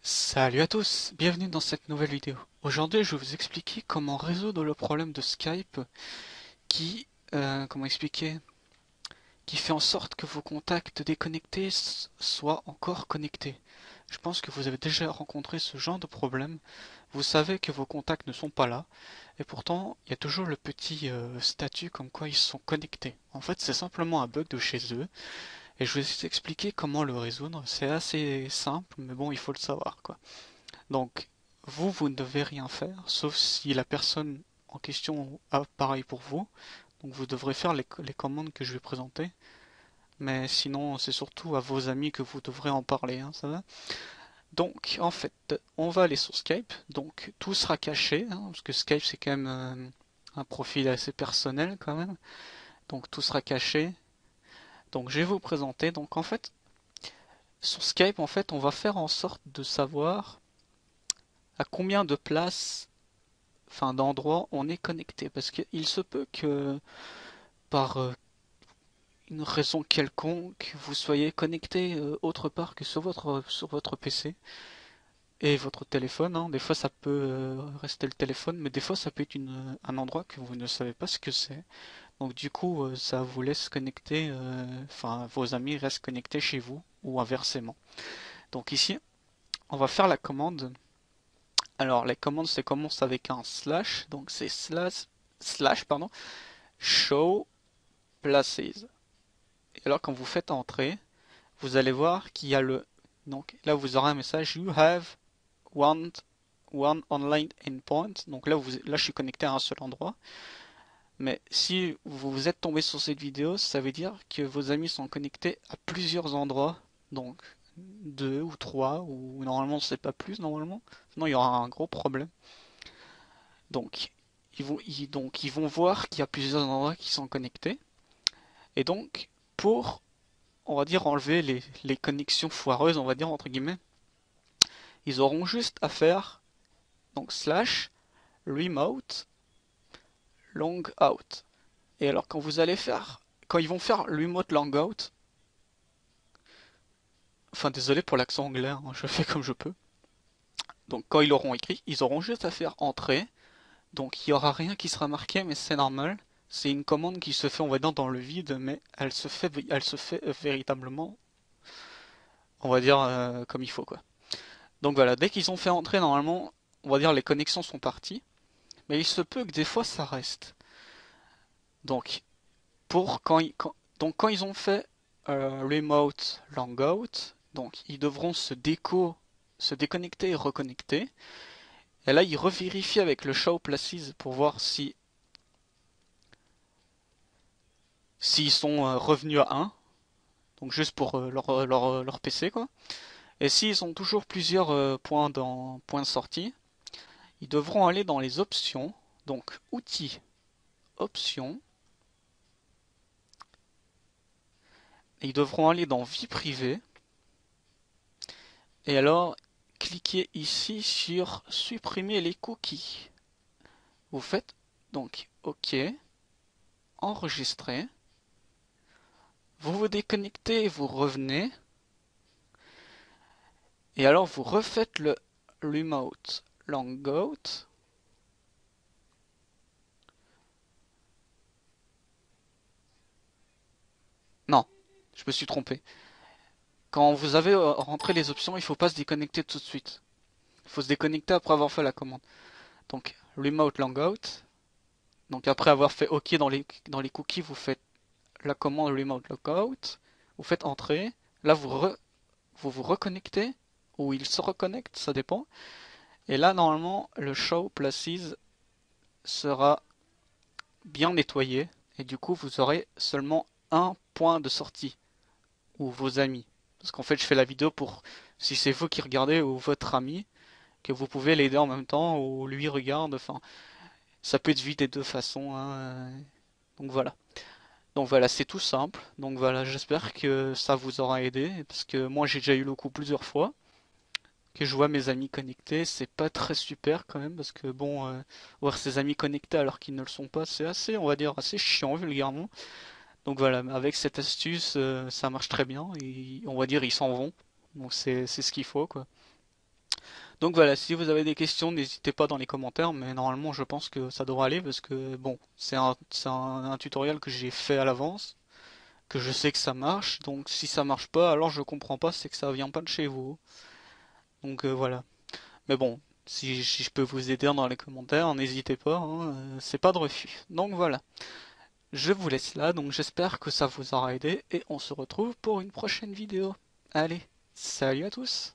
Salut à tous, bienvenue dans cette nouvelle vidéo. Aujourd'hui, je vais vous expliquer comment résoudre le problème de Skype qui, comment expliquer, qui fait en sorte que vos contacts déconnectés soient encore connectés. Je pense que vous avez déjà rencontré ce genre de problème. Vous savez que vos contacts ne sont pas là, et pourtant, il y a toujours le petit statut comme quoi ils sont connectés. En fait, c'est simplement un bug de chez eux, et je vais vous expliquer comment le résoudre. C'est assez simple, mais bon, il faut le savoir, quoi. Donc, vous ne devez rien faire, sauf si la personne en question a pareil pour vous. Donc, vous devrez faire les commandes que je vais présenter. Mais sinon, c'est surtout à vos amis que vous devrez en parler, hein, ça va? Donc, en fait, on va aller sur Skype. Donc, tout sera caché, hein, parce que Skype, c'est quand même un profil assez personnel, quand même. Donc, tout sera caché. Donc, je vais vous présenter. Donc, en fait, sur Skype, en fait, on va faire en sorte de savoir à combien de places d'endroit on est connecté. Parce qu'il se peut que par une raison quelconque, vous soyez connecté autre part que sur votre PC et votre téléphone, hein. Des fois ça peut rester le téléphone, mais des fois ça peut être un endroit que vous ne savez pas ce que c'est. Donc du coup, ça vous laisse connecter, vos amis restent connectés chez vous ou inversement. Donc ici, on va faire la commande. Alors les commandes, ça commence avec un slash, donc c'est slash pardon, show places. Et alors quand vous faites entrer, vous allez voir qu'il y a le... Donc là vous aurez un message You have one, one online endpoint. Donc là je suis connecté à un seul endroit. Mais si vous êtes tombé sur cette vidéo, ça veut dire que vos amis sont connectés à plusieurs endroits. Donc deux ou trois, ou normalement c'est pas plus normalement. Sinon il y aura un gros problème. Donc ils vont voir qu'il y a plusieurs endroits qui sont connectés. Et donc pour on va dire enlever les connexions foireuses, on va dire entre guillemets, ils auront juste à faire donc slash remote longout. Et alors quand ils vont faire remote longout, enfin désolé pour l'accent anglais, hein, je fais comme je peux. Donc quand ils l'auront écrit, ils auront juste à faire entrer. Donc il y aura rien qui sera marqué, mais c'est normal. C'est une commande qui se fait, on va dire, dans le vide, mais elle se fait véritablement, on va dire, comme il faut, quoi. Donc voilà, dès qu'ils ont fait entrer, normalement, on va dire les connexions sont parties. Mais il se peut que des fois ça reste. Donc, quand ils ont fait remote longout, donc ils devront se déconnecter et reconnecter. Et là, ils revérifient avec le show places pour voir si s'ils sont revenus à 1, donc juste pour leur PC quoi. Et s'ils ont toujours plusieurs points de sortie, ils devront aller dans les options, donc outils, options, et ils devront aller dans vie privée. Et alors, cliquez ici sur supprimer les cookies. Vous faites donc OK, enregistrer. Vous vous déconnectez, vous revenez. Et alors vous refaites le remote longout. Non, je me suis trompé. Quand vous avez rentré les options, il ne faut pas se déconnecter tout de suite. Il faut se déconnecter après avoir fait la commande. Donc remote longout. Donc après avoir fait OK dans les cookies, vous faites la commande remote logout. Vous faites entrer. Là vous vous reconnectez ou il se reconnecte, ça dépend. Et là, normalement, le show places sera bien nettoyé. Et du coup, vous aurez seulement un point de sortie ou vos amis. Parce qu'en fait, je fais la vidéo pour si c'est vous qui regardez ou votre ami, que vous pouvez l'aider en même temps ou lui regarde. Enfin, ça peut être vite des deux façons, hein. Donc voilà. Donc voilà, c'est tout simple. Donc voilà, j'espère que ça vous aura aidé. Parce que moi, j'ai déjà eu le coup plusieurs fois. Que je vois mes amis connectés, c'est pas très super quand même parce que bon, voir ses amis connectés alors qu'ils ne le sont pas, c'est assez, on va dire, assez chiant vulgairement. Donc voilà, avec cette astuce, ça marche très bien et on va dire ils s'en vont. Donc c'est ce qu'il faut quoi. Donc voilà, si vous avez des questions, n'hésitez pas dans les commentaires, mais normalement je pense que ça devrait aller parce que bon, un tutoriel que j'ai fait à l'avance, que je sais que ça marche, donc si ça marche pas, alors je comprends pas, c'est que ça vient pas de chez vous. Donc voilà. Mais bon, si je peux vous aider dans les commentaires, n'hésitez pas, hein, c'est pas de refus. Donc voilà, je vous laisse là, donc j'espère que ça vous aura aidé et on se retrouve pour une prochaine vidéo. Allez, salut à tous!